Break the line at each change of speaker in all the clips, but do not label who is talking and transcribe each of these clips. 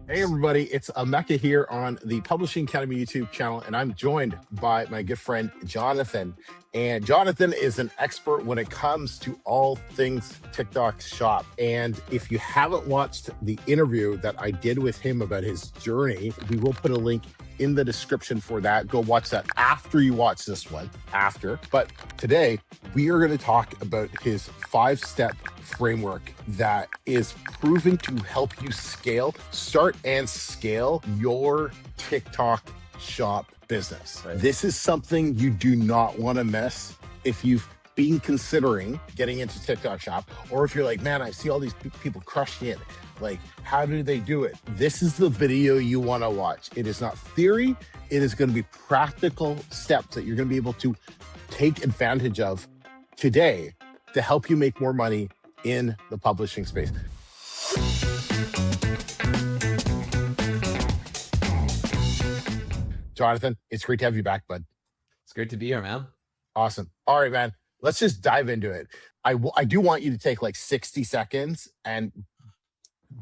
Hey everybody, it's Mecca here on the Publishing Academy YouTube channel, and I'm joined by my good friend Jonathan. And Jonathan is an expert when it comes to all things TikTok shop. And if you haven't watched the interview that I did with him about his journey, we will put a link in the description for that. Go watch that after you watch this one, But today, we are going to talk about his 5-step framework that is proven to help you start and scale your TikTok shop business. Right. This is something you do not want to miss if you've been considering getting into TikTok shop, or if you're like, man, I see all these people crushing it. Like, how do they do it? This is the video you want to watch. It is not theory. It is going to be practical steps that you're going to be able to take advantage of today to help you make more money in the publishing space. Jonathan, it's great to have you back, bud.
It's great to be here, man.
Awesome. All right, man. Let's just dive into it. I do want you to take like 60 seconds and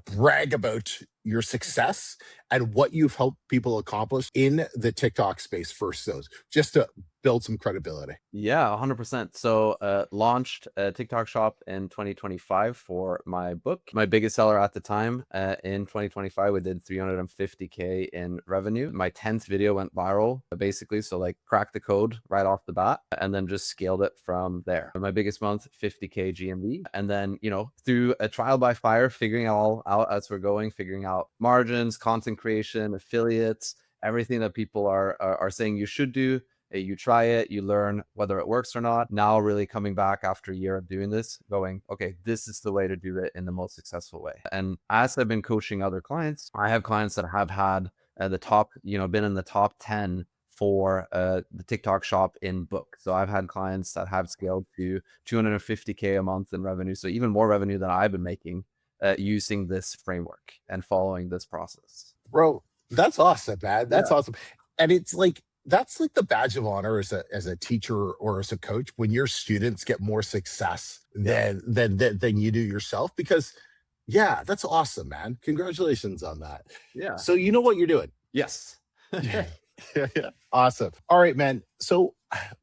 brag about your success and what you've helped people accomplish in the TikTok space first, those just to build some credibility.
Yeah, 100%. So launched a TikTok shop in 2025 for my book. My biggest seller at the time in 2025, we did 350K in revenue. My 10th video went viral, basically. So like cracked the code right off the bat and then just scaled it from there. My biggest month, 50K GMV. And then, through a trial by fire, figuring it all out as we're going, figuring out margins, content creation, affiliates, everything that people are saying you should do. You try it, you learn whether it works or not. Now really coming back after a year of doing this, going, okay, this is the way to do it in the most successful way. And as I've been coaching other clients, I have clients that have had the top, been in the top 10 for the TikTok shop in book. So I've had clients that have scaled to 250K a month in revenue. So even more revenue than I've been making using this framework and following this process.
Bro, that's awesome, man. That's awesome. And it's like, that's like the badge of honor as a teacher or as a coach, when your students get more success than you do yourself, because that's awesome, man. Congratulations on that.
Yeah.
So you know what you're doing.
Yes.
Yeah. Awesome. All right, man. So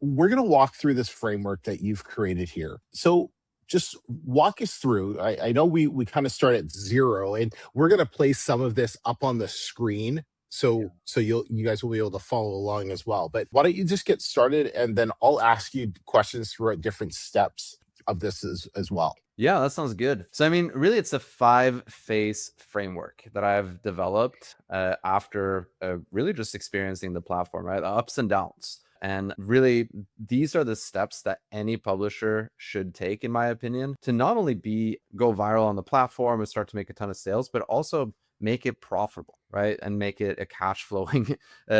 we're going to walk through this framework that you've created here. So just walk us through. I know we kind of start at zero, and we're going to place some of this up on the screen. So you guys will be able to follow along as well. But why don't you just get started, and then I'll ask you questions throughout different steps of this as well.
Yeah, that sounds good. So, I mean, really, it's a 5-phase framework that I've developed after really just experiencing the platform, right? The ups and downs. And really, these are the steps that any publisher should take, in my opinion, to not only go viral on the platform and start to make a ton of sales, but also make it profitable, right? And make it a cash flowing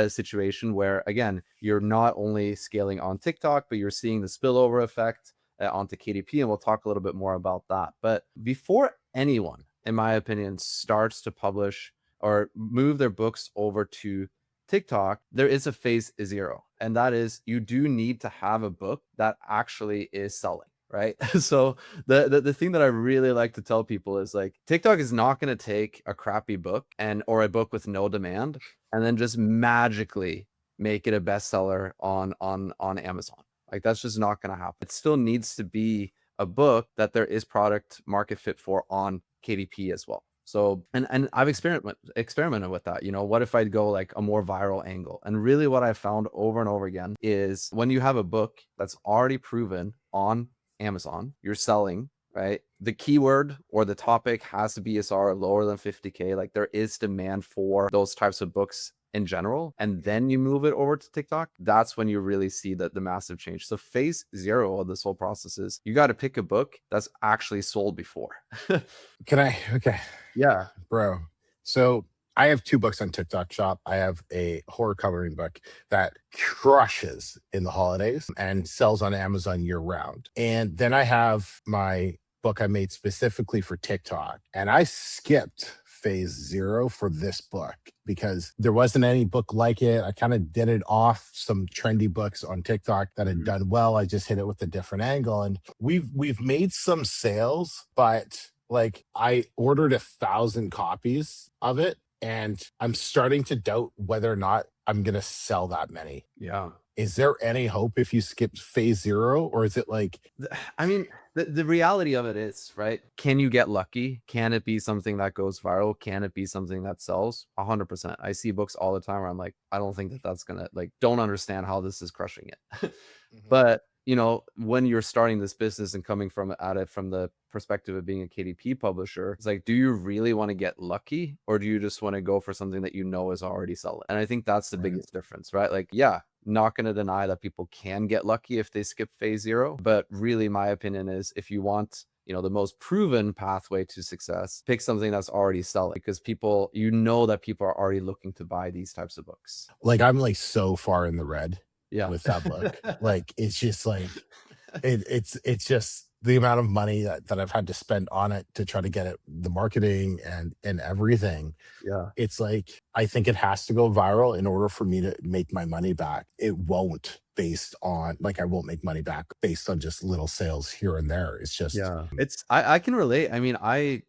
situation where, again, you're not only scaling on TikTok, but you're seeing the spillover effect onto KDP. And we'll talk a little bit more about that. But before anyone, in my opinion, starts to publish or move their books over to TikTok, there is a phase 0. And that is, you do need to have a book that actually is selling. Right. So the thing that I really like to tell people is, like, TikTok is not going to take a crappy book or a book with no demand and then just magically make it a bestseller on Amazon. Like, that's just not going to happen. It still needs to be a book that there is product market fit for on KDP as well. So, and I've experimented with that. What if I'd go like a more viral angle? And really what I found over and over again is, when you have a book that's already proven on Amazon, you're selling, right? The keyword or the topic has to be BSR lower than 50K. Like, there is demand for those types of books in general. And then you move it over to TikTok. That's when you really see the massive change. So phase 0 of this whole process is, you got to pick a book that's actually sold before.
Okay.
Yeah,
bro. So I have 2 books on TikTok shop. I have a horror coloring book that crushes in the holidays and sells on Amazon year round. And then I have my book I made specifically for TikTok. And I skipped phase 0 for this book because there wasn't any book like it. I kind of did it off some trendy books on TikTok that had done well. I just hit it with a different angle. And we've made some sales, but like, I ordered 1,000 copies of it and I'm starting to doubt whether or not I'm going to sell that many.
Yeah.
Is there any hope if you skip phase 0, or is it like,
I mean, the reality of it is, right? Can you get lucky? Can it be something that goes viral? Can it be something that sells? 100%. I see books all the time where I'm like, I don't think that that's gonna, like, don't understand how this is crushing it.
Mhm.
But when you're starting this business and coming from at it from the perspective of being a KDP publisher, it's like, do you really want to get lucky, or do you just want to go for something that is already selling? And I think that's the
Right.
biggest difference, right? Like, yeah, not going to deny that people can get lucky if they skip phase 0, but really my opinion is, if you want the most proven pathway to success, pick something that's already selling, because people, that people are already looking to buy these types of books.
Like, I'm like so far in the red
Yeah.
with that book. Like, it's just like, it's just the amount of money that I've had to spend on it to try to get it, the marketing and everything.
Yeah.
It's like, I think it has to go viral in order for me to make my money back. It won't, based on, like, I won't make money back based on just little sales here and there. It's just,
Yeah, I can relate. I mean,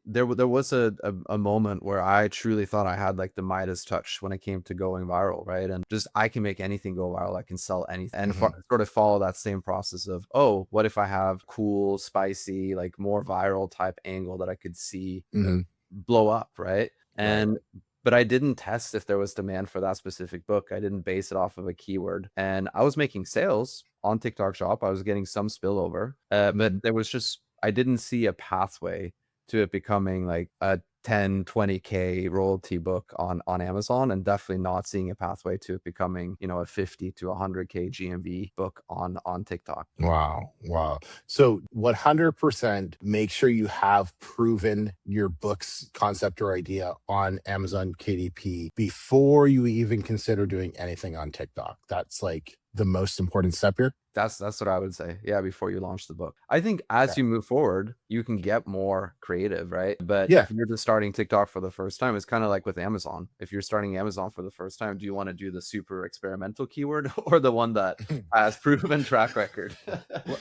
there was a moment where I truly thought I had like the Midas touch when it came to going viral, right? And just, I can make anything go viral. I can sell anything, and
mhm,
sort of follow that same process of, oh, what if I have cool, spicy, like more viral type angle that I could see
mhm,
blow up, right?
right.
And but I didn't test if there was demand for that specific book. I didn't base it off of a keyword, and I was making sales on TikTok Shop. I was getting some spillover, but
Mhm.
there was just, I didn't see a pathway to it becoming like a 10, 20K royalty book on Amazon, and definitely not seeing a pathway to it becoming, a 50 to 100K GMV book on TikTok.
Wow. Wow. So 100% make sure you have proven your book's concept or idea on Amazon KDP before you even consider doing anything on TikTok. That's like the most important step here.
That's what I would say. Yeah, before you launch the book. I think as
Okay.
you move forward, you can get more creative, right? But
Yeah.
if you're just starting TikTok for the first time, it's kind of like with Amazon. If you're starting Amazon for the first time, do you want to do the super experimental keyword or the one that has proven track record?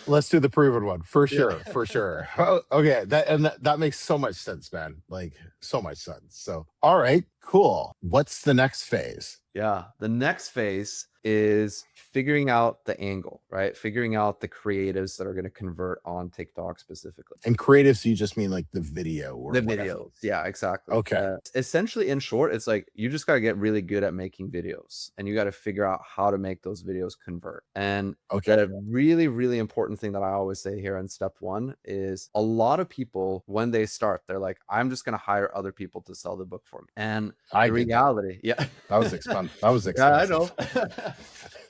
Let's do the proven one for
Yeah.
sure. For sure. Oh, okay. That makes so much sense, man. Like, so much sense. So, all right, cool. What's the next phase?
Yeah. The next phase is figuring out the angle, right? Figuring out the creatives that are going to convert on TikTok specifically.
And creatives, you just mean like the video or
The
whatever.
videos. Yeah, exactly.
Okay.
Essentially, in short, it's like, you just got to get really good at making videos, and you got to figure out how to make those videos convert. And
Okay.
the really, really important thing that I always say here in step 1 is, a lot of people, when they start, they're like, I'm just going to hire other people to sell the book for me. And
I
the
did that.
reality, yeah.
That was expensive. That was
Yeah, I
expensive.
know.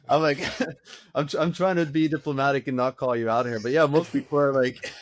I'm like, I'm trying to be diplomatic and not call you out here, but yeah, most people are like,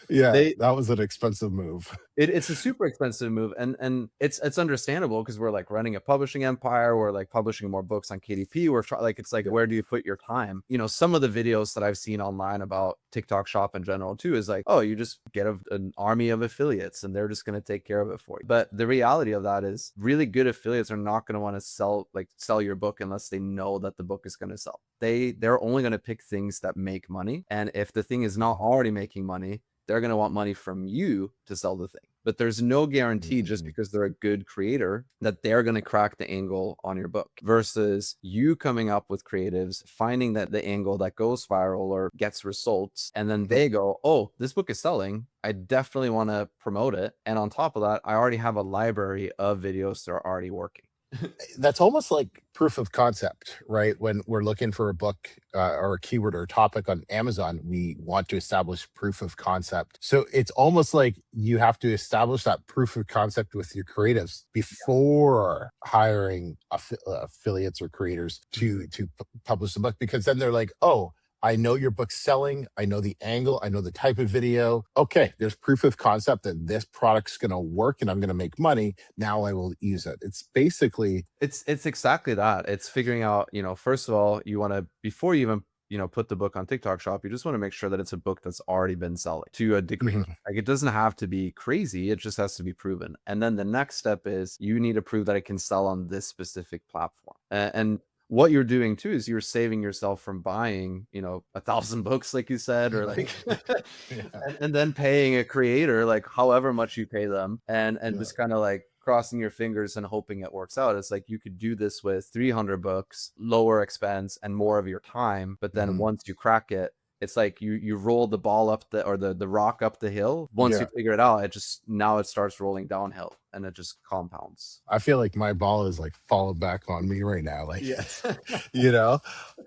Yeah,
they
that was an expensive move.
it's a super expensive move, and it's understandable, because we're like running a publishing empire, we're like publishing more books on KDP, like, it's like,
Yeah.
where do you put your time? Some of the videos that I've seen online about TikTok Shop in general too is like, oh, you just get an army of affiliates and they're just going to take care of it for you. But the reality of that is, really good affiliates are not going to want to sell your book unless they know that the book is going to sell. They're only going to pick things that make money, and if the thing is not already making money, they're going to want money from you to sell the thing. But there's no guarantee, just
Mhm.
because they're a good creator, that they're going to crack the angle on your book, versus you coming up with creatives, finding that the angle that goes viral or gets results, and then they go, oh, this book is selling, I definitely want to promote it. And on top of that, I already have a library of videos that are already working.
That's almost like proof of concept, right? When we're looking for a book or a keyword or a topic on Amazon, we want to establish proof of concept. So it's almost like you have to establish that proof of concept with your creatives before hiring affiliates or creators to publish the book, because then they're like, oh, I know your book's selling. I know the angle. I know the type of video. Okay, there's proof of concept that this product's going to work and I'm going to make money. Now I will use it. It's basically,
It's exactly that. It's figuring out, first of all, you want to, before you even, put the book on TikTok Shop, you just want to make sure that it's a book that's already been selling to a degree.
mhm,
Like, it doesn't have to be crazy. It just has to be proven. And then the next step is, you need to prove that it can sell on this specific platform. And what you're doing too is, you're saving yourself from buying, 1,000 books, like you said, or like,
yeah,
and then paying a creator, like however much you pay them, and
yeah.
just kind of like crossing your fingers and hoping it works out. It's like you could do this with 300 books, lower expense and more of your time. But then once you crack it, it's like you roll the ball up the rock up the hill. Once you figure it out, now it starts rolling downhill and it just compounds.
I feel like my ball is like falling back on me right now. Like,
Yeah.
you know,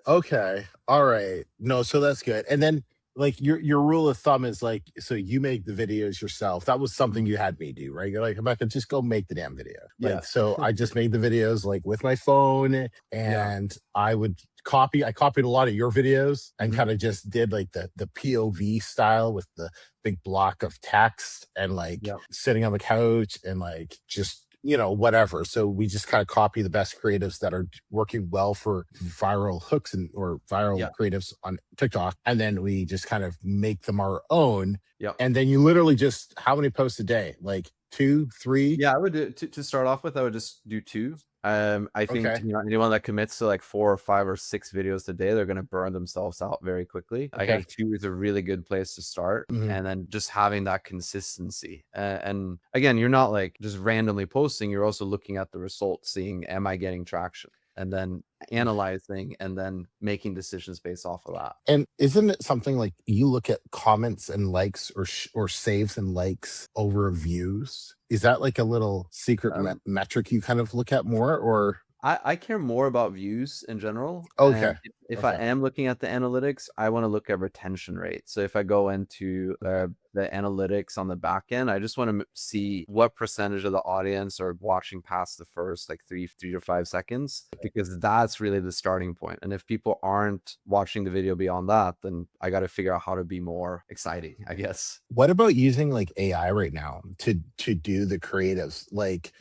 okay. All right. No, so that's good. And then like your rule of thumb is like, so you make the videos yourself. That was something you had me do, right? You're like, Rebecca, just go make the damn video.
Yeah.
Like, so I just made the videos like with my phone, and I copied a lot of your videos and kind of just did like the POV style with the big block of text and like sitting on the couch and like just, you know, whatever. So we just kind of copy the best creatives that are working well for viral hooks or viral creatives on TikTok. And then we just kind of make them our own. And then you literally just, how many posts a day? Like 2, 3?
Yeah, I would do to start off with, I would just do 2. I think anyone that commits to like 4 or 5 or 6 videos a day, they're going to burn themselves out very quickly. I think 2 is a really good place to start. And then just having that consistency. And again, you're not like just randomly posting. You're also looking at the results, seeing, am I getting traction? And then analyzing and then making decisions based off of that.
And isn't it something like you look at comments and likes or saves and likes over views? Is that like a little secret metric you kind of look at more, or?
I care more about views in general.
Okay.
If I am looking at the analytics, I want to look at retention rate. So if I go into the analytics on the back end, I just want to see what percentage of the audience are watching past the first like 3 to 5 seconds, because that's really the starting point. And if people aren't watching the video beyond that, then I got to figure out how to be more exciting, I guess.
What about using like AI right now to do the creatives, like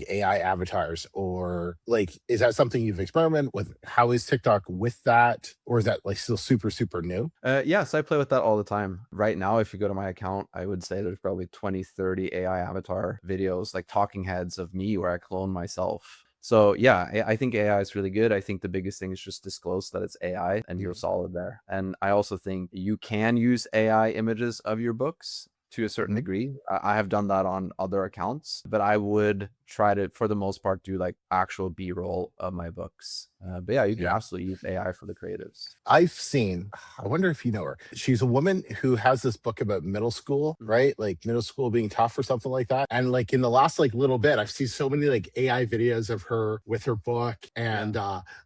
AI avatars, or like, is that something you've experimented with? How is TikTok with that, or is that like still super new?
Yes, I play with that all the time. Right now, if you go to my account, I would say there's probably 20, 30 AI avatar videos, like talking heads of me where I clone myself. So yeah, I think AI is really good. I think the biggest thing is just disclose that it's AI and you're solid there. And I also think you can use AI images of your books to a certain degree. I have done that on other accounts, but I would try to, for the most part, do like actual B-roll of my books. But yeah, you can absolutely use AI for the creatives.
I've seen, I wonder if you know her. She's a woman who has this book about middle school, right? Like middle school being tough or something like that. And like in the last like little bit, I've seen so many like AI videos of her with her book. And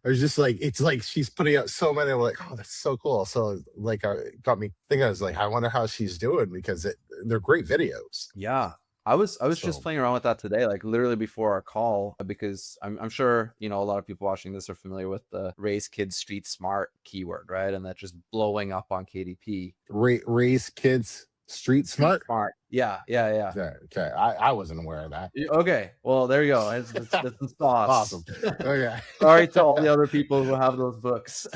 there's just like, it's like she's putting out so many. I'm like, oh, that's so cool. So like, got me thinking, I was like, I wonder how she's doing, because they're great videos.
Yeah. I was just playing around with that today, like literally before our call, because I'm sure, you know, a lot of people watching this are familiar with the raise kids street smart keyword, right? And that's just blowing up on KDP.
Raise kids street smart?
Smart. Yeah.
Okay. I wasn't aware of that.
Okay. Well, there you go. That's some sauce.
Awesome. Okay.
Sorry to all the other people who have those books.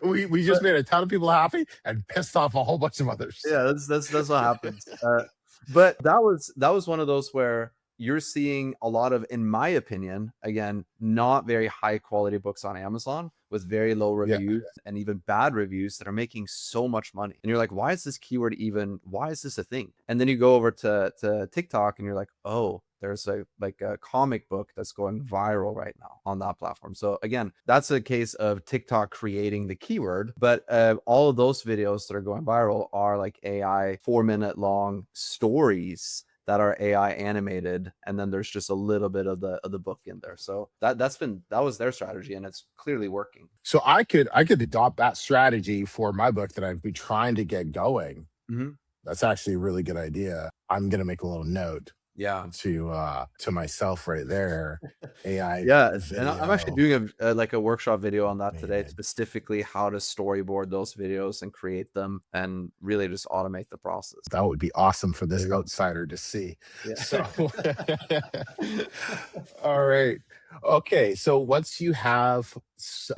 we just made a ton of people happy and pissed off a whole bunch of others.
Yeah, that's what happens. But that was one of those where you're seeing a lot of, in my opinion, again, not very high quality books on Amazon with very low reviews and even bad reviews that are making so much money. And you're like, why is this keyword why is this a thing? And then you go over to TikTok and you're like, oh, there's a comic book that's going viral right now on that platform. So again, that's a case of TikTok creating the keyword, but all of those videos that are going viral are like AI 4-minute long stories that are AI animated, and then there's just a little bit of the book in there. So that was their strategy, and it's clearly working.
So I could adopt that strategy for my book that I've been trying to get going. That's actually a really good idea. I'm gonna make a little note. To myself right there. AI.
And I'm actually doing a workshop video on that today, specifically how to storyboard those videos and create them and really just automate the process.
That would be awesome for this outsider to see. So all right. Okay, so once you have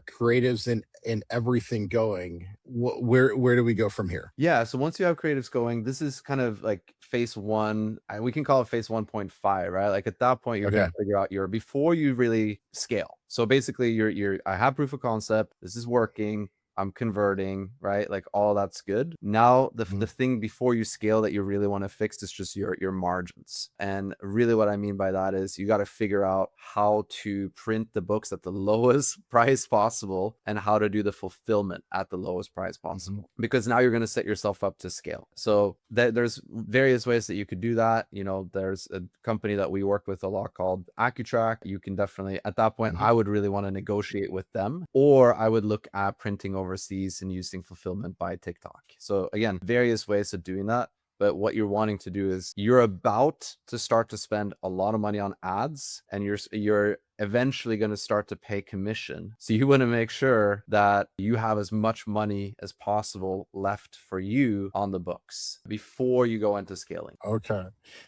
creatives and everything going, where do we go from here?
Yeah, so once you have creatives going, this is kind of like phase 1. We can call it phase 1.5, right? Like at that point, you're gonna figure out before you really scale. So basically, I have proof of concept. This is working. I'm converting, right? Like all that's good. Now the
Mhm.
thing before you scale that you really want to fix is just your margins. And really what I mean by that is you got to figure out how to print the books at the lowest price possible and how to do the fulfillment at the lowest price
Mhm.
possible, because now you're going to set yourself up to scale. So there's various ways that you could do that. You know, there's a company that we work with a lot called Accutrack. You can definitely, at that point,
Mhm.
I would really want to negotiate with them, or I would look at printing overseas and using fulfillment by TikTok. So again, various ways of doing that. But what you're wanting to do is you're about to start to spend a lot of money on ads, and you're eventually going to start to pay commission. So you want to make sure that you have as much money as possible left for you on the books before you go into scaling.
Okay.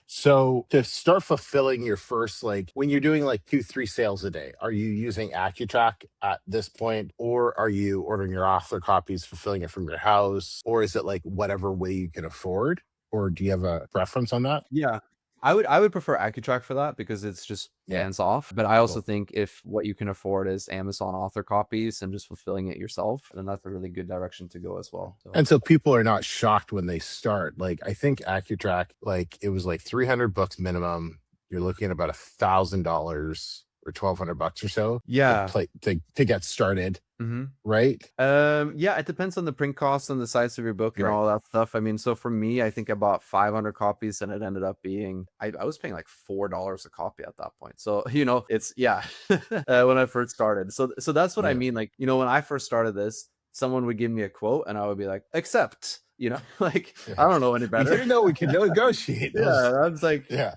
So to start fulfilling your first, like when you're doing like 2, 3 sales a day, are you using Accutrack at this point? Or are you ordering your author copies, fulfilling it from your house? Or is it like whatever way you can afford? Or do you have a preference on that?
Yeah. I would prefer Accutrack for that because it's just
Yeah.
hands off. But I also
Cool.
think if what you can afford is Amazon author copies and just fulfilling it yourself, then that's a really good direction to go as well. So
And so people are not shocked when they start. Like I think Accutrack, like it was like 300 bucks minimum. You're looking at about $1,000 or 1,200 bucks or so to
yeah.
play to get started,
hmm
right?
Yeah, it depends on the print cost and the size of your book and
Right.
all that stuff. I mean, so for me, I think I bought 500 copies and it ended up being, I was paying like $4 a copy at that point. So, it's, yeah, when I first started. So that's what I
Yeah.
mean. Like, when I first started this, someone would give me a quote and I would be like, accept, like, I
Yeah.
don't know any
We
better.
didn't know we could negotiate. That was,
Yeah, I was like,
yeah.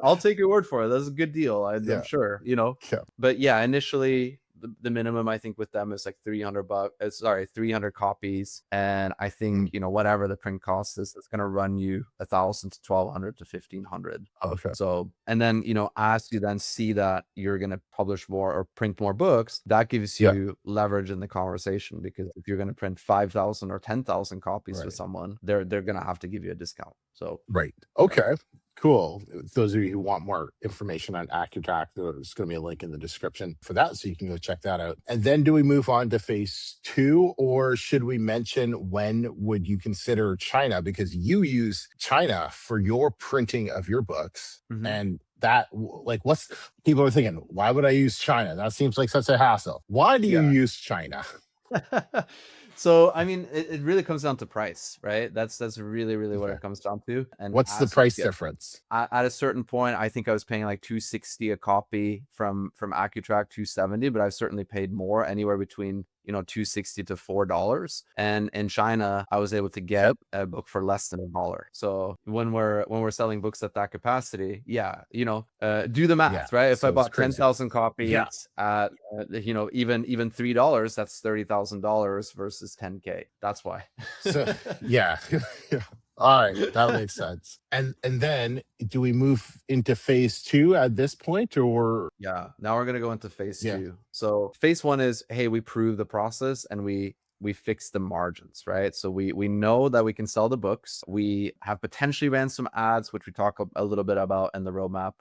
I'll take your word for it. That's a good deal. I'm
Yeah.
sure.
Yeah.
But yeah, initially the minimum I think with them is like 300 bucks. Sorry, 300 copies. And I think,
Mm,
whatever the print cost is, it's going to run you 1,000 to 1,200 to 1,500.
okay.
So, and then, as you then see that you're going to publish more or print more books, that gives
Yeah.
you leverage in the conversation, because if you're going to print 5,000 or 10,000 copies with
Right.
someone, they're going to have to give you a discount. So,
Right.
yeah.
Okay. Cool. Those of you who want more information on Accutrack, there's going to be a link in the description for that, so you can go check that out. And then, do we move on to phase two, or should we mention when would you consider China, because you use China for your printing of your books,
Mhm.
and that like what's people are thinking? Why would I use China? That seems like such a hassle. Why do you
Yeah.
use China?
So, I mean, it really comes down to price, right? That's really, really what
Okay.
it comes down to. And
What's the
as you
price
get
difference?
at a certain point, I think I was paying like 260 a copy from Accutrack, 270, but I've certainly paid more, anywhere between 260 to $4. And in China, I was able to get
Yep.
a book for less than $1. So when we're selling books at that capacity, yeah, do the
Yeah.
math, right? If I
So it's
bought
crazy.
10,000
Yeah.
copies at even $3, that's $30,000 versus 10K. That's why.
So yeah. Yeah. All right, that makes sense. And then do we move into phase two at this point, or
Yeah, now we're gonna go into phase
yeah.
two. So phase one is, hey, we prove the process and we fix the margins, right? So we know that we can sell the books. We have potentially ran some ads, which we talk a little bit about in the roadmap,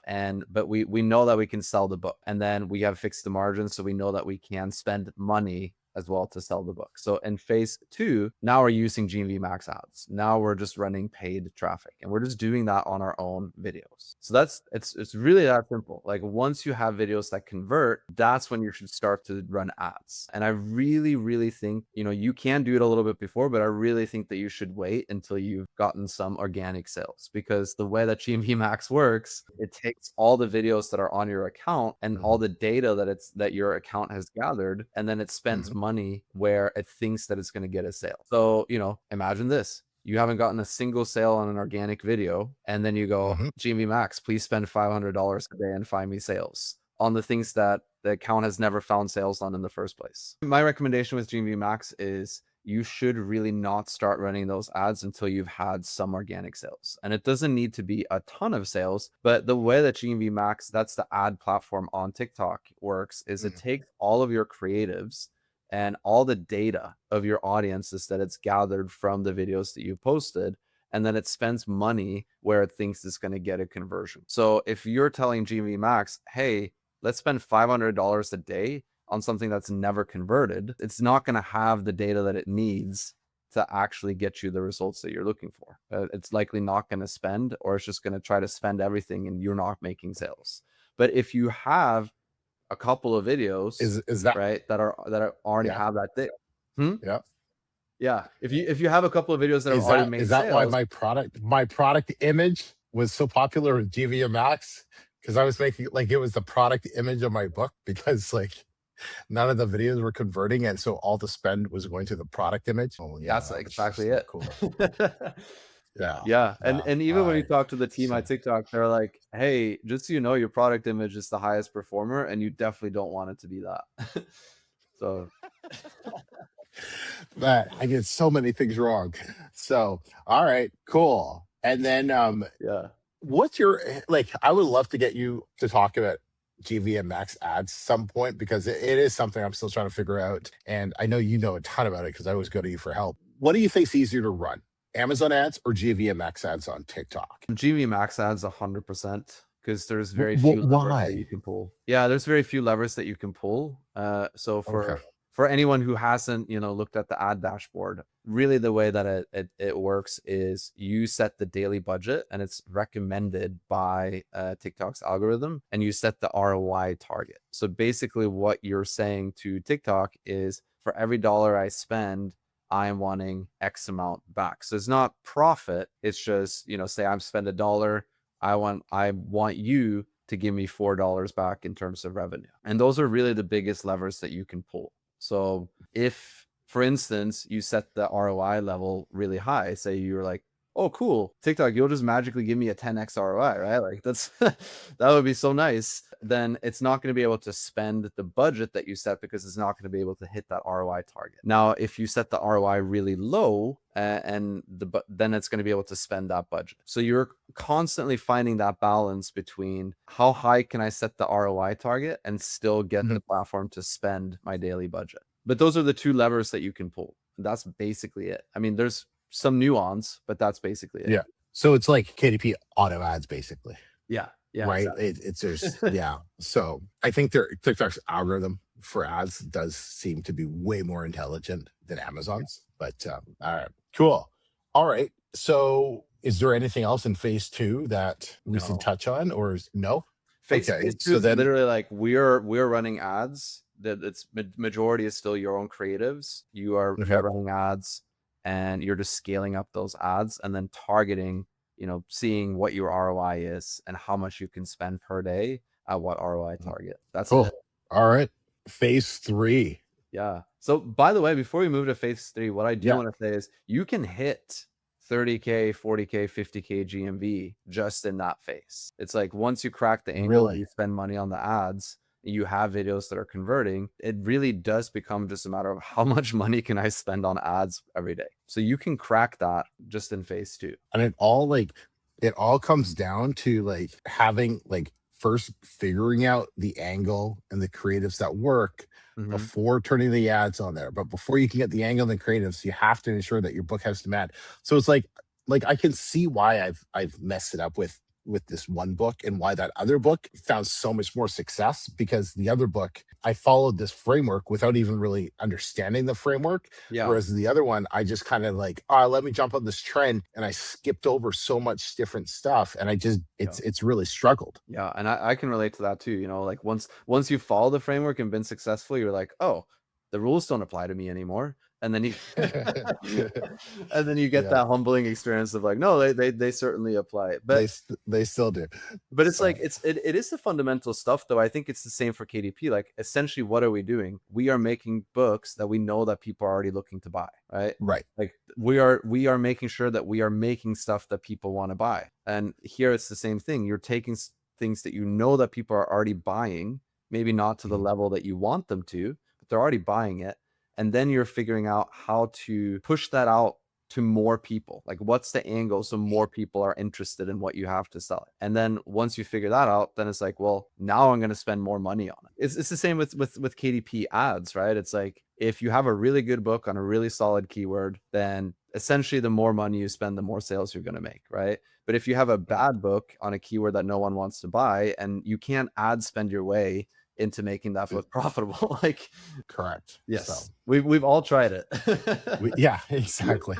but we know that we can sell the book, and then we have fixed the margins, so we know that we can spend money as well to sell the book. So in phase two, now we're using GMV Max ads. Now we're just running paid traffic, and we're just doing that on our own videos. So it's really that simple. Like once you have videos that convert, that's when you should start to run ads. And I really, really think, you can do it a little bit before, but I really think that you should wait until you've gotten some organic sales, because the way that GMV Max works, it takes all the videos that are on your account and all
Mhm,
the data that your account has gathered, and then it spends
mhm,
money where it thinks that it's going to get a sale. So, imagine this. You haven't gotten a single sale on an organic video, and then you go,
mhm.
GMV Max, please spend $500 a day and find me sales on the things that the account has never found sales on in the first place. My recommendation with GMV Max is you should really not start running those ads until you've had some organic sales. And it doesn't need to be a ton of sales, but the way that GMV Max, that's the ad platform on TikTok, works is it
Mhm,
takes all of your creatives and all the data of your audiences that it's gathered from the videos that you posted, and then it spends money where it thinks it's going to get a conversion. So if you're telling GMV Max, hey, let's spend $500 a day on something that's never converted, it's not going to have the data that it needs to actually get you the results that you're looking for. It's likely not going to spend, or it's just going to try to spend everything and you're not making sales. But if you have a couple of videos,
Is that
right, that already
yeah
have that thing. Hmm?
yeah?
Yeah. If you have a couple of videos that have
Is
already
that
made
why
sales,
my product image was so popular with GVM Max? Because I was making like it was the product image of my book because like none of the videos were converting, and so all the spend was going to the product image. Oh yeah,
that's
that was just
exactly
not
it.
cool. Yeah,
Yeah.
yeah.
And even
All
when you
right.
talk to the team
So
at TikTok, they're like, hey, just so you know, your product image is the highest performer and you definitely don't want it to be that. So
but I did so many things wrong. So all right, cool. And then
yeah.
what's your like? I would love to get you to talk about GVM Max ads some point because it is something I'm still trying to figure out. And I know you know a ton about it because I always go to you for help. What do you think's easier to run? Amazon ads or GVM Max ads on TikTok?
GV Max ads 100% because there's very few levers that you
Why?
can pull. Yeah, there's very few levers that you can pull. So
Okay.
for anyone who hasn't, looked at the ad dashboard, really the way that it works is you set the daily budget and it's recommended by TikTok's algorithm, and you set the ROI target. So basically what you're saying to TikTok is, for every dollar I spend, I am wanting X amount back. So it's not profit. It's just, say I'm spend $1. I want you to give me $4 back in terms of revenue. And those are really the biggest levers that you can pull. So if, for instance, you set the ROI level really high, say you're like, oh, cool, TikTok, you'll just magically give me a 10x ROI, right? Like that's that would be so nice. Then it's not going to be able to spend the budget that you set because it's not going to be able to hit that ROI target. Now, if you set the ROI really low, then it's going to be able to spend that budget. So you're constantly finding that balance between how high can I set the ROI target and still get the platform to spend my daily budget. But those are the two levers that you can pull. That's basically it. I mean, there's some nuance, but that's basically it.
Yeah. So it's like KDP auto ads, basically,
Yeah. Yeah.
right?
Exactly.
It's just yeah. So I think their TikTok's algorithm for ads does seem to be way more intelligent than Amazon's. But all right, cool. All right. So is there anything else in phase two that we should
No.
touch on, or no?
Phase
Okay.
two
So
is
then
literally like we're running ads. That it's majority is still your own creatives. You're
okay.
running ads, and you're just scaling up those ads and then targeting, seeing what your ROI is and how much you can spend per day at what ROI target. That's
Cool.
it.
All right. Phase three.
Yeah. So by the way, before we move to phase 3, what I do
Yeah.
want to say is you can hit 30K, 40K, 50K GMV just in that phase. It's like once you crack the angle that
Really?
you spend money on the ads, you have videos that are converting, it really does become just a matter of how much money can I spend on ads every day. So you can crack that just in phase 2.
And it all comes down to like having like first figuring out the angle and the creatives that work before turning the ads on there. But before you can get the angle and the creatives, you have to ensure that your book has demand. So it's like I can see why I've messed it up with this one book and why that other book found so much more success, because the other book I followed this framework without even really understanding the framework.
Yeah.
Whereas the other one, I just kind of like, oh, let me jump on this trend, and I skipped over so much different stuff, and I just it's really struggled.
Yeah, and I can relate to that too. Like once you follow the framework and been successful, you're like, oh, the rules don't apply to me anymore. And then you and then you get
Yeah,
that humbling experience of like, no, they certainly apply. But
they still do.
it's
So
like it is the fundamental stuff though. I think it's the same for KDP. Like essentially what are we doing? We are making books that we know that people are already looking to buy, right?
right.
Like we are making sure that we are making stuff that people want to buy. And here it's the same thing. You're taking things that you know that people are already buying, maybe not to the level that you want them to, but they're already buying it. And then you're figuring out how to push that out to more people. Like what's the angle so more people are interested in what you have to sell. And then once you figure that out, then it's like, well, now I'm going to spend more money on it. It's the same with KDP ads, right? It's like if you have a really good book on a really solid keyword, then essentially the more money you spend, the more sales you're going to make, right? But if you have a bad book on a keyword that no one wants to buy and you can't ad spend your way into making that look profitable. Like,
Correct.
yes,
So
we've all tried it.
yeah, exactly.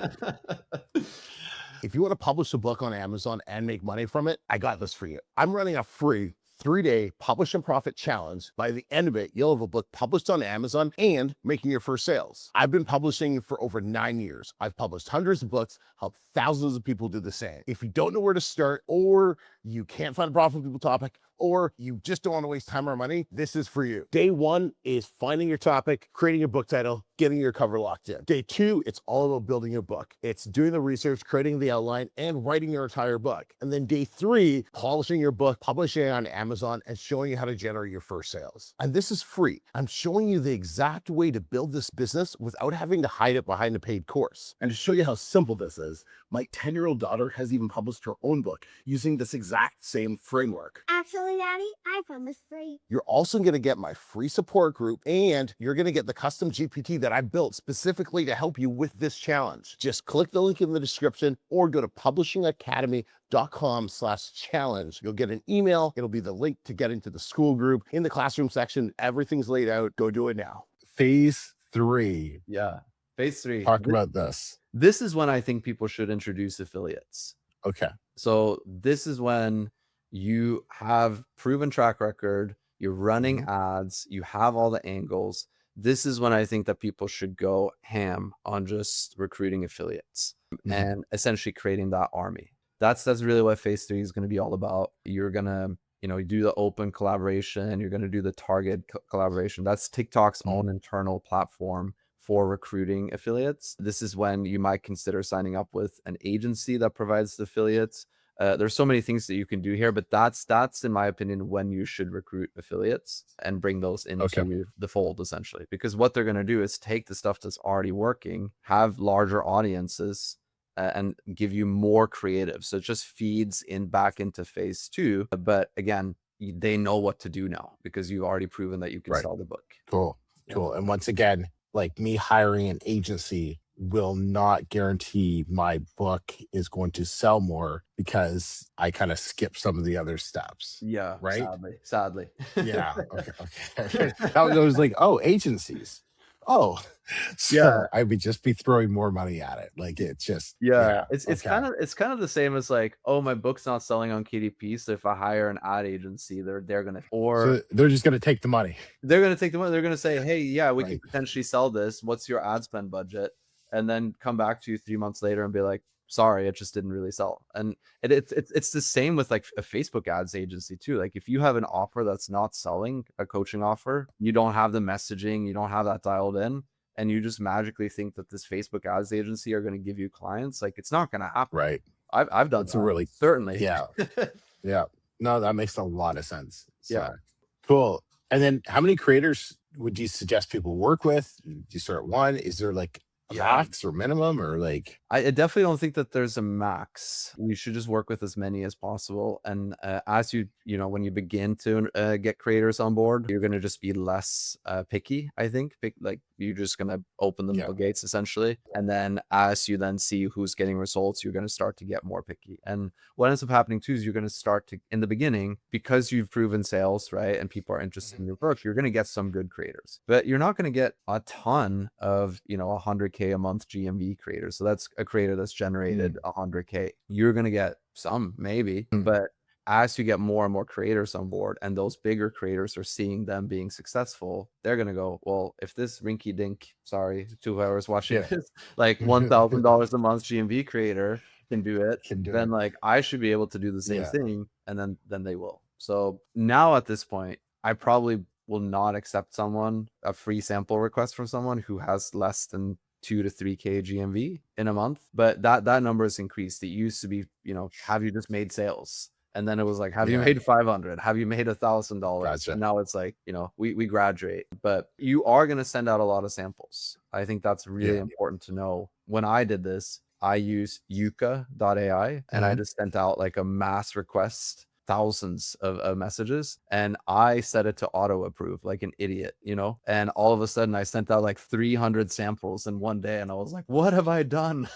If you want to publish a book on Amazon and make money from it, I got this for you. I'm running a free 3-day publish and profit challenge. By the end of it, you'll have a book published on Amazon and making your first sales. I've been publishing for over 9 years. I've published hundreds of books, helped thousands of people do the same. If you don't know where to start, or you can't find a profitable topic, or you just don't want to waste time or money, this is for you. Day 1 is finding your topic, creating your book title, getting your cover locked in. Day 2, it's all about building your book. It's doing the research, creating the outline, and writing your entire book. And then day 3, polishing your book, publishing it on Amazon, and showing you how to generate your first sales. And this is free. I'm showing you the exact way to build this business without having to hide it behind a paid course. And to show you how simple this is, my 10-year-old daughter has even published her own book using this exact same framework.
Actually, Daddy, I found this free.
You're also going to get my free support group, and you're going to get the custom GPT that I built specifically to help you with this challenge. Just click the link in the description or go to publishingacademy.com/challenge. You'll get an email. It'll be the link to get into the school group. In the classroom section, everything's laid out. Go do it now.
Phase 3.
Yeah. Phase 3.
Talk about this.
This is when I think people should introduce affiliates.
Okay.
So this is when you have proven track record, you're running ads, you have all the angles. This is when I think that people should go ham on just recruiting affiliates and essentially creating that army. That's really what phase 3 is going to be all about. You're going to, you do the open collaboration, you're going to do the target collaboration. That's TikTok's own internal platform for recruiting affiliates. This is when you might consider signing up with an agency that provides the affiliates. There's so many things that you can do here, but that's in my opinion when you should recruit affiliates and bring those into the fold, essentially, because what they're going to do is take the stuff that's already working, have larger audiences, and give you more creative. So it just feeds back into phase 2. But again, they know what to do now because you've already proven that you can sell the book.
Cool. And once again, like me hiring an agency will not guarantee my book is going to sell more because I kind of skip some of the other steps.
Yeah.
Right.
Sadly.
Yeah. Okay. That was like, oh, agencies. Oh, so I would just be throwing more money at it. Like it's just
it's kind of the same as like, oh, my book's not selling on KDP, so if I hire an ad agency, they're gonna
so they're just gonna take the money.
They're gonna take the money. They're gonna say, hey, yeah, we can potentially sell this. What's your ad spend budget? And then come back to you 3 months later and be like, sorry, it just didn't really sell. And it's the same with like a Facebook ads agency too. Like if you have an offer that's not selling, a coaching offer, you don't have the messaging, you don't have that dialed in, and you just magically think that this Facebook ads agency are going to give you clients, like it's not going to happen.
Right.
I've done that.
Really
certainly.
Yeah. No, that makes a lot of sense. So, cool. And then how many creators would you suggest people work with? Do you start at 1? Is there like a max or minimum, or like?
I definitely don't think that there's a max. You should just work with as many as possible. And as when you begin to get creators on board, you're going to just be less picky, I think. Like you're just going to open the gates essentially. And then as you then see who's getting results, you're going to start to get more picky. And what ends up happening too is you're going to start to, in the beginning, because you've proven sales, right? And people are interested in your book, you're going to get some good creators, but you're not going to get a ton of, 100K a month GMV creators. So that's a creator that's generated 100K. You're going to get some maybe, but as you get more and more creators on board and those bigger creators are seeing them being successful, they're going to go, well, if this rinky dink, sorry to whoever's watching this, like $1,000 a month GMV creator can do it, then like I should be able to do the same thing. And then they will. So now at this point, I probably will not accept a free sample request from someone who has less than 2 to 3K GMV in a month. But that number has increased. It used to be, have you just made sales? And then it was like, have you made 500? Have you made $1,000?
Gotcha.
And now it's like, we graduate, but you are going to send out a lot of samples. I think that's really important to know. When I did this, I used yuka.ai and I just sent out like a mass request, thousands of messages, and I set it to auto approve like an idiot, and all of a sudden I sent out like 300 samples in one day, and I was like, what have I done?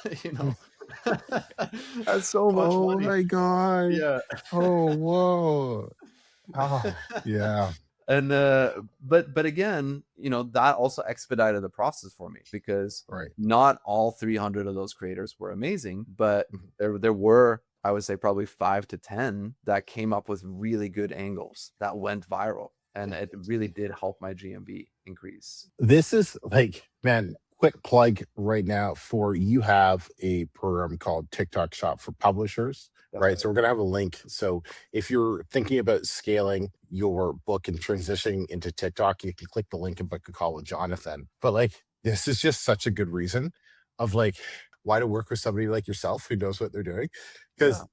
That's so much money.
Oh my God.
Yeah.
Oh, whoa. Oh, yeah.
And but again, that also expedited the process for me, because
Right.
not all 300 of those creators were amazing, but
Mhm.
there were, I would say, probably 5 to 10 that came up with really good angles that went viral, and it really did help my GMV increase.
This is like, man, quick plug right now for you have a program called TikTok Shop for publishers,
That's
right?
right.
So we're gonna have a link. So if you're thinking about scaling your book and transitioning into TikTok, you can click the link and book a call with Jonathan. But like, this is just such a good reason of like why to work with somebody like yourself who knows what they're doing. Because
Yeah.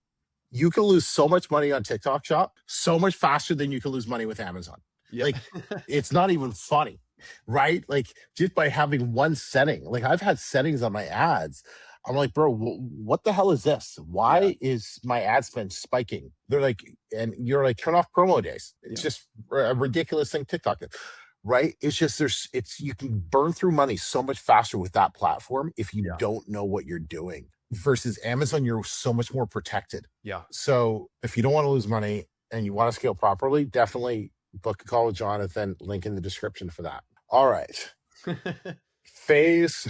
you can lose so much money on TikTok Shop so much faster than you can lose money with Amazon.
Yeah.
Like, it's not even funny, right? Like, just by having one setting. Like, I've had settings on my ads. I'm like, bro, what the hell is this? Why is my ad spend spiking? They're like, and you're like, turn off promo days. It's
Yeah.
just a ridiculous thing TikTok did, right? It's just you can burn through money so much faster with that platform if you
Yeah.
don't know what you're doing. Versus Amazon, you're so much more protected.
Yeah.
So if you don't want to lose money and you want to scale properly, definitely book a call with Jonathan. Link in the description for that. All right. Phase.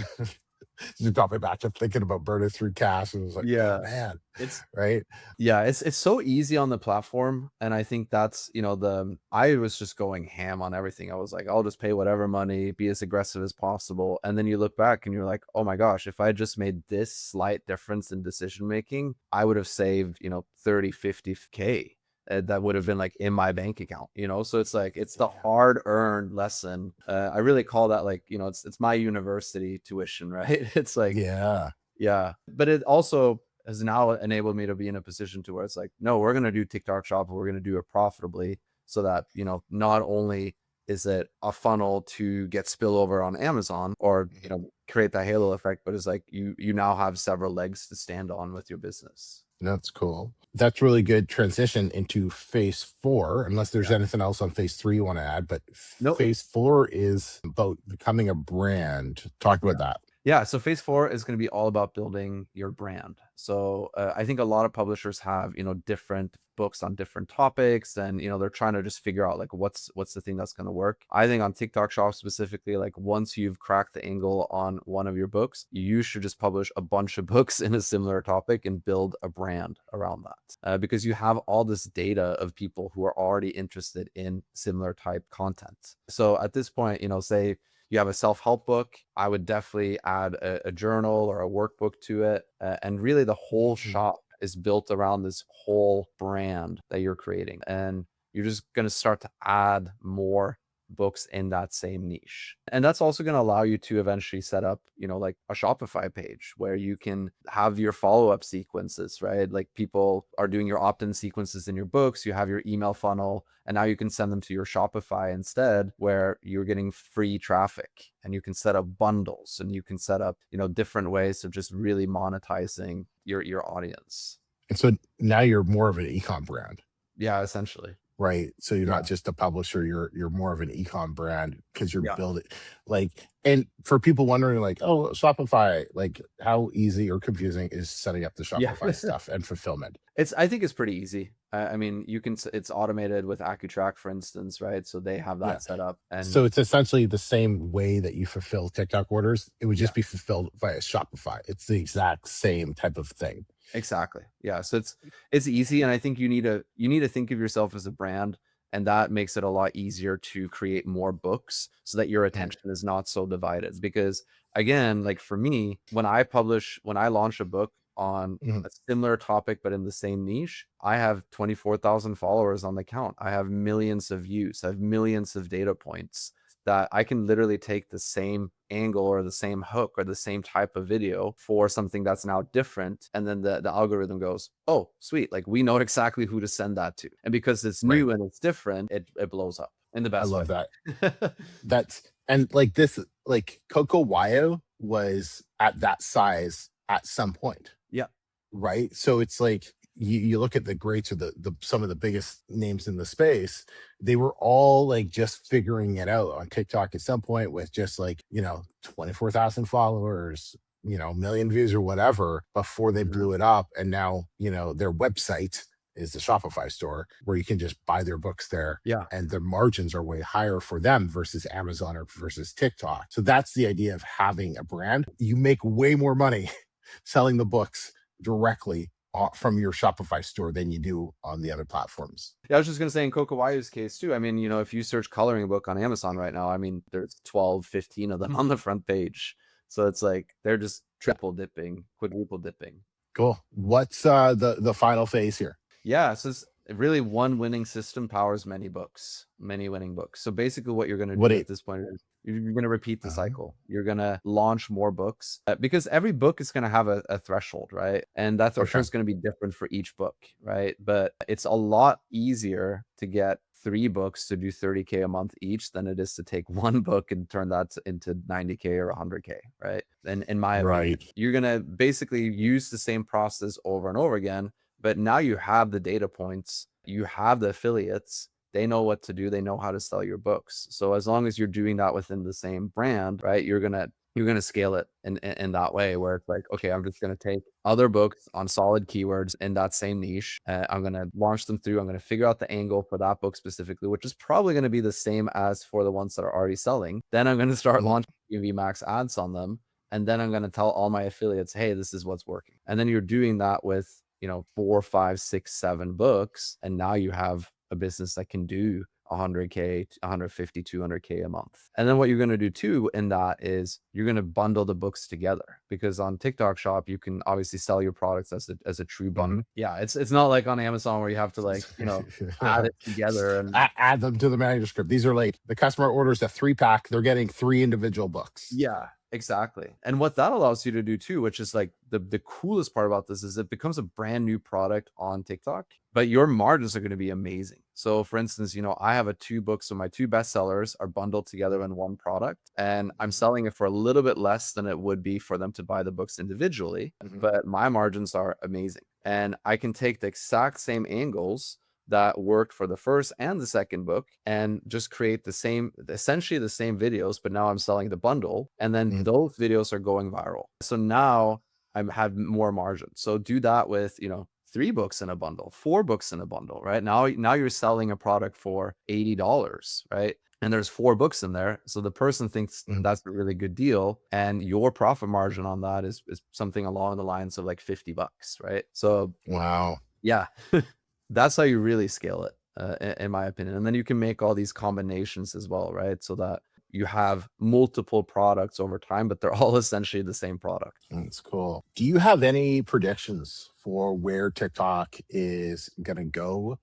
You got me back to thinking about burning through cash. And it was like,
Yeah.
oh man,
It's
right?
Yeah, it's so easy on the platform, and I think that's, I was just going ham on everything. I was like, I'll just pay whatever money, be as aggressive as possible. And then you look back and you're like, oh my gosh, if I just made this slight difference in decision making, I would have saved, 30, 50K. That would have been like in my bank account, so it's like, it's the hard earned lesson. I really call that, like, it's my university tuition, right? It's like, yeah, but it also has now enabled me to be in a position to where it's like, no, we're going to do TikTok Shop, and we're going to do it profitably, so that, not only is it a funnel to get spillover on Amazon or, create that halo effect, but it's like you now have several legs to stand on with your business.
That's cool. That's really good transition into phase 4, unless there's anything else on phase 3 you want to add. But
Nope.
phase 4 is about becoming a brand. Talk about that.
Yeah, so phase 4 is going to be all about building your brand. So I think a lot of publishers have, different books on different topics, and, they're trying to just figure out like what's the thing that's going to work. I think on TikTok Shop specifically, like once you've cracked the angle on one of your books, you should just publish a bunch of books in a similar topic and build a brand around that, because you have all this data of people who are already interested in similar type content. So at this point, say you have a self-help book, I would definitely add a journal or a workbook to it. And really the whole shop is built around this whole brand that you're creating. And you're just going to start to add more books in that same niche. And that's also going to allow you to eventually set up, like a Shopify page where you can have your follow-up sequences, right? Like people are doing your opt-in sequences in your books, you have your email funnel, and now you can send them to your Shopify instead, where you're getting free traffic, and you can set up bundles, and you can set up, different ways of just really monetizing your audience.
And so now you're more of an ecom brand.
Yeah, essentially.
Right. So you're not just a publisher, you're more of an ecom brand because you're
Yeah.
building like, and for people wondering like, oh, Shopify, like how easy or confusing is setting up the Shopify stuff and fulfillment?
I think it's pretty easy. I mean, it's automated with Accutrack, for instance, right? So they have that set up. And
so it's essentially the same way that you fulfill TikTok orders. It would just be fulfilled via Shopify. It's the exact same type of thing.
Exactly. Yeah. So it's easy. And I think you need to think of yourself as a brand, and that makes it a lot easier to create more books so that your attention is not so divided. Because again, like for me, when I launch a book on a similar topic, but in the same niche, I have 24,000 followers on the account. I have millions of views. I have millions of data points that I can literally take the same angle or the same hook or the same type of video for something that's now different. And then the algorithm goes, oh, sweet. Like we know exactly who to send that to. And because it's new and it's different, it blows up in the best way.
I love that. And like this, like Coco Wayo was at that size at some point.
Yeah.
Right. So it's like, you look at the greats or the some of the biggest names in the space, they were all like just figuring it out on TikTok at some point with just like, 24,000 followers, a million views or whatever before they blew it up. And now, their website is the Shopify store, where you can just buy their books there,
Yeah.
and the margins are way higher for them versus Amazon or versus TikTok. So that's the idea of having a brand. You make way more money selling the books directly from your Shopify store than you do on the other platforms.
Yeah, I was just going to say in Kokowayu's case too. I mean, you know, if you search coloring book on Amazon right now, I mean, there's 12, 15 of them on the front page. So it's like they're just triple dipping, quadruple dipping.
Cool. What's the final phase here?
Yeah, so it's really one winning system powers many books, many winning books. So basically what you're going to do at this point is you're going to repeat the cycle. You're going to launch more books because every book is going to have a threshold, right? And that threshold is going to be different for each book, right? But it's a lot easier to get 3 books to do 30K a month each than it is to take 1 book and turn that into 90K or 100K, right? And in my opinion, you're going to basically use the same process over and over again. But now you have the data points, you have the affiliates, they know what to do, they know how to sell your books. So as long as you're doing that within the same brand, right, you're gonna scale it in that way, where it's like, okay, I'm just gonna take other books on solid keywords in that same niche. I'm gonna launch them through. I'm gonna figure out the angle for that book specifically, which is probably gonna be the same as for the ones that are already selling. Then I'm gonna start launching UV Max ads on them. And then I'm gonna tell all my affiliates, hey, this is what's working. And then you're doing that with, you know, 4, 5, 6, 7 books. And now you have a business that can do 100K, 150, 200K a month. And then what you're going to do too in that is you're going to bundle the books together, because on TikTok Shop, you can obviously sell your products as a true bundle. Yeah. It's not like on Amazon where you have to, like, you know, add it together and
add them to the manuscript. These are like the customer orders a 3-pack. They're getting 3 individual books.
Yeah. Exactly. And what that allows you to do too, which is like the coolest part about this, is it becomes a brand new product on TikTok, but your margins are going to be amazing. So for instance, you know, I have 2 books, so my 2 bestsellers are bundled together in one product, and I'm selling it for a little bit less than it would be for them to buy the books individually, but my margins are amazing. And I can take the exact same angles that worked for the first and the second book and just create essentially the same videos, but now I'm selling the bundle, and then those videos are going viral. So now I have more margin. So do that with, you know, 3 books in a bundle, 4 books in a bundle, right? Now you're selling a product for $80, right? And there's 4 books in there. So the person thinks that's a really good deal. And your profit margin on that is something along the lines of like $50, right? So
wow.
Yeah. That's how you really scale it, in my opinion. And then you can make all these combinations as well, right? So that you have multiple products over time, but they're all essentially the same product.
That's cool. Do you have any predictions for where TikTok is going to go?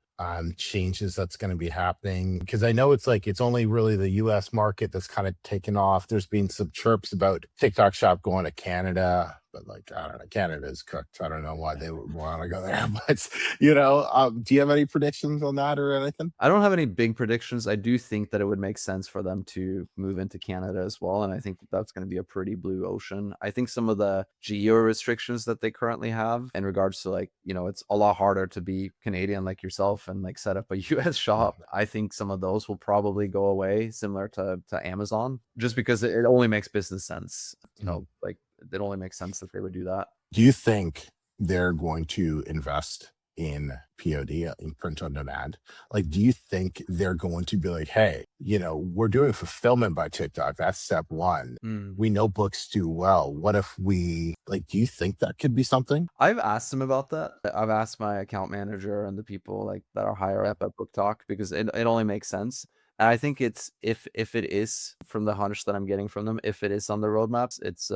Changes that's going to be happening? Because I know it's only really the US market that's kind of taken off. There's been some chirps about TikTok Shop going to Canada, but like, I don't know, Canada is cooked. I don't know why they would want to go there, but you know, do you have any predictions on that or anything?
I don't have any big predictions. I do think that it would make sense for them to move into Canada as well. And I think that's going to be a pretty blue ocean. I think some of the geo restrictions that they currently have in regards to, like, you know, it's a lot harder to be Canadian like yourself and like set up a US shop. I think some of those will probably go away, similar to Amazon, just because it only makes business sense. You know, like, it only makes sense that they would do that.
Do you think they're going to invest in POD, in print on demand? Like, do you think they're going to be like, hey, you know, we're doing fulfillment by TikTok. That's step 1. We know books do well. What if we, like, do you think that could be something?
I've asked them about that. I've asked my account manager and the people like that are higher up at BookTok, because it only makes sense. And I think it's, if it is, from the hunch that I'm getting from them, if it is on the roadmaps, it's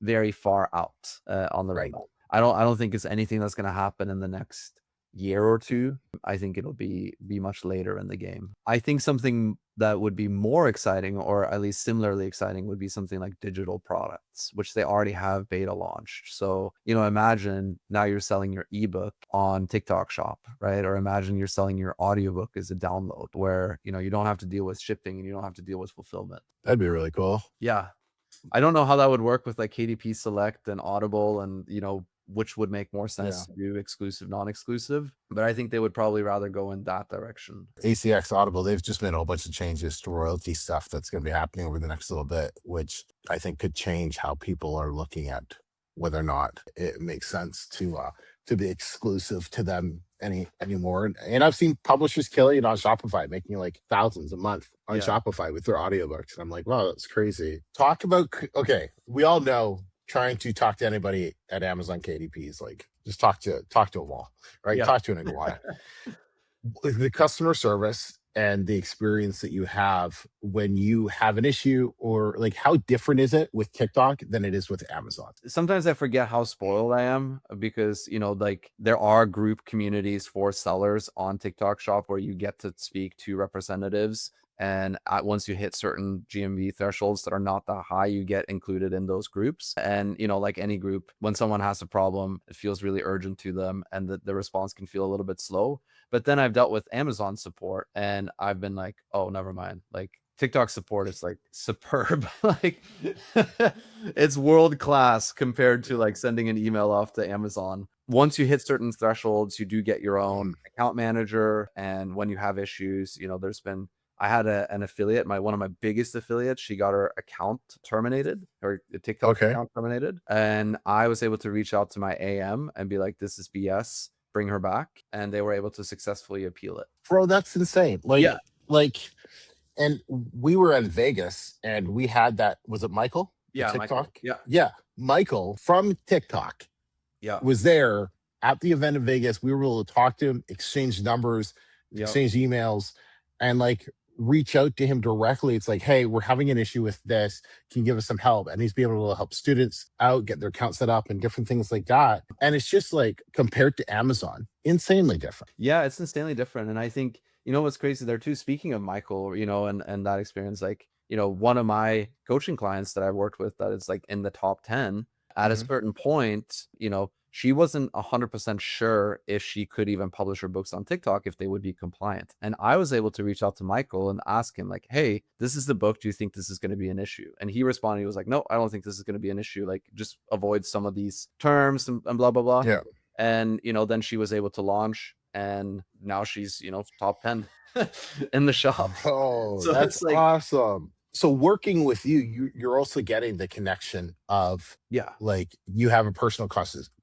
very far out on the roadmap. I don't think it's anything that's going to happen in the next year or 2. I think it'll be much later in the game. I think something that would be more exciting, or at least similarly exciting, would be something like digital products, which they already have beta launched. So, you know, imagine now you're selling your ebook on TikTok Shop, right? Or imagine you're selling your audiobook as a download, where, you know, you don't have to deal with shipping and you don't have to deal with fulfillment.
That'd be really cool.
Yeah. I don't know how that would work with like KDP Select and Audible, and, you know, which would make more sense to do exclusive, non-exclusive. But I think they would probably rather go in that direction.
ACX Audible, they've just made a whole bunch of changes to royalty stuff that's going to be happening over the next little bit, which I think could change how people are looking at whether or not it makes sense to be exclusive to them anymore. And I've seen publishers killing it on Shopify, making like thousands a month on
Yeah.
Shopify with their audiobooks. I'm like, wow, that's crazy. Talk about, okay, we all know trying to talk to anybody at Amazon KDP is like, just talk to a wall, right?
Yeah.
Talk to an iguana. The customer service and the experience that you have when you have an issue, or like how different is it with TikTok than it is with Amazon?
Sometimes I forget how spoiled I am because, you know, like there are group communities for sellers on TikTok Shop where you get to speak to representatives. And once you hit certain GMV thresholds that are not that high, you get included in those groups. And, you know, like any group, when someone has a problem, it feels really urgent to them and the response can feel a little bit slow. But then I've dealt with Amazon support and I've been like, oh, never mind. Like TikTok support is like superb. Like it's world class compared to like sending an email off to Amazon. Once you hit certain thresholds, you do get your own account manager. And when you have issues, you know, I had an affiliate, one of my biggest affiliates, she got her account terminated, her TikTok account terminated. And I was able to reach out to my AM and be like, this is BS, bring her back. And they were able to successfully appeal it.
Bro, that's insane. Like,
Yeah.
And we were in Vegas and we had that, was it Michael?
Yeah,
TikTok?
Michael.
Yeah. Michael from TikTok was there at the event in Vegas. We were able to talk to him, exchange numbers, exchange emails, and like reach out to him directly. It's like, hey, we're having an issue with this. Can you give us some help? And he's be able to help students out, get their account set up and different things like that. And it's just like, compared to Amazon, insanely different.
Yeah, it's insanely different. And I think, you know, what's crazy there too, speaking of Michael, you know, and that experience, like, you know, one of my coaching clients that I worked with that is like in the top 10 at a certain point, you know, she wasn't 100% sure if she could even publish her books on TikTok if they would be compliant. And I was able to reach out to Michael and ask him like, hey, this is the book. Do you think this is going to be an issue? And he responded, he was like, no, I don't think this is going to be an issue. Like just avoid some of these terms and blah, blah, blah.
Yeah.
And, you know, then she was able to launch and now she's, you know, top 10 in the shop.
Oh,
So
that's
like,
awesome. So working with you're also getting the connection of, like you have a personal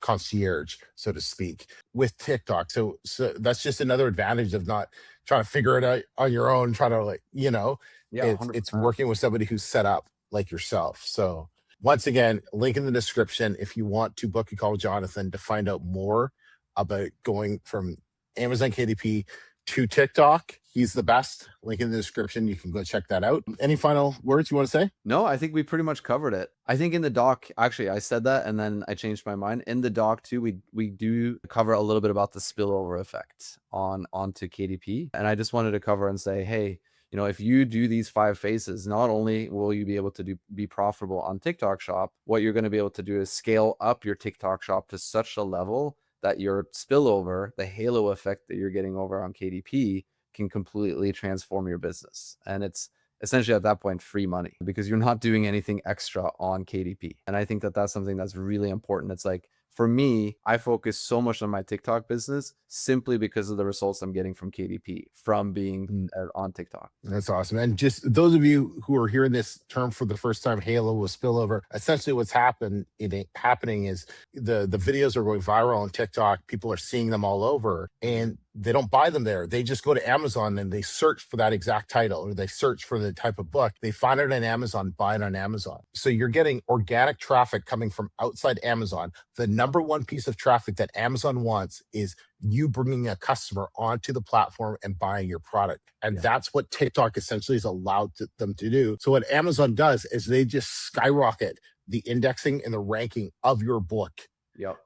concierge, so to speak, with TikTok. So that's just another advantage of not trying to figure it out on your own, trying to like, you know, it's working with somebody who's set up like yourself. So once again, link in the description if you want to book a call with Jonathan to find out more about going from Amazon KDP to TikTok. He's the best. Link in the description. You can go check that out. Any final words you want to say?
No, I think we pretty much covered it. I think in the doc, actually, I said that and then I changed my mind. In the doc too, we do cover a little bit about the spillover effect onto KDP. And I just wanted to cover and say, hey, you know, if you do these 5 phases, not only will you be able to be profitable on TikTok Shop, what you're going to be able to do is scale up your TikTok Shop to such a level that your spillover, the halo effect that you're getting over on KDP, can completely transform your business. And it's essentially at that point free money because you're not doing anything extra on KDP. And I think that that's something that's really important. It's like, for me, I focus so much on my TikTok business simply because of the results I'm getting from KDP, from being on TikTok.
That's awesome. And just those of you who are hearing this term for the first time, halo with spillover, essentially what's happening is the videos are going viral on TikTok. People are seeing them all over and they don't buy them there. They just go to Amazon and they search for that exact title, or they search for the type of book. They find it on Amazon, buy it on Amazon. So you're getting organic traffic coming from outside Amazon. The number one piece of traffic that Amazon wants is you bringing a customer onto the platform and buying your product. And that's what TikTok essentially is allowed them to do. So what Amazon does is they just skyrocket the indexing and the ranking of your book.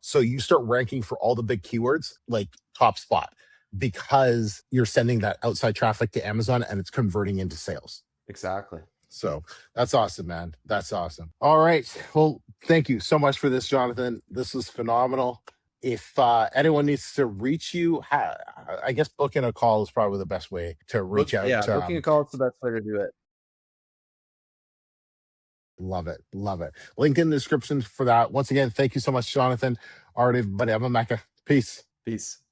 So you start ranking for all the big keywords, like top spot, because you're sending that outside traffic to Amazon and it's converting into sales.
Exactly.
So that's awesome, man. That's awesome. All right. Well, thank you so much for this, Jonathan. This was phenomenal. If anyone needs to reach you, I guess booking a call is probably the best way to reach out.
Yeah, booking a call is the best way to do it.
Love it. Love it. Link in the description for that. Once again, thank you so much, Jonathan. All right, everybody. I'm Mecca. Peace.
Peace.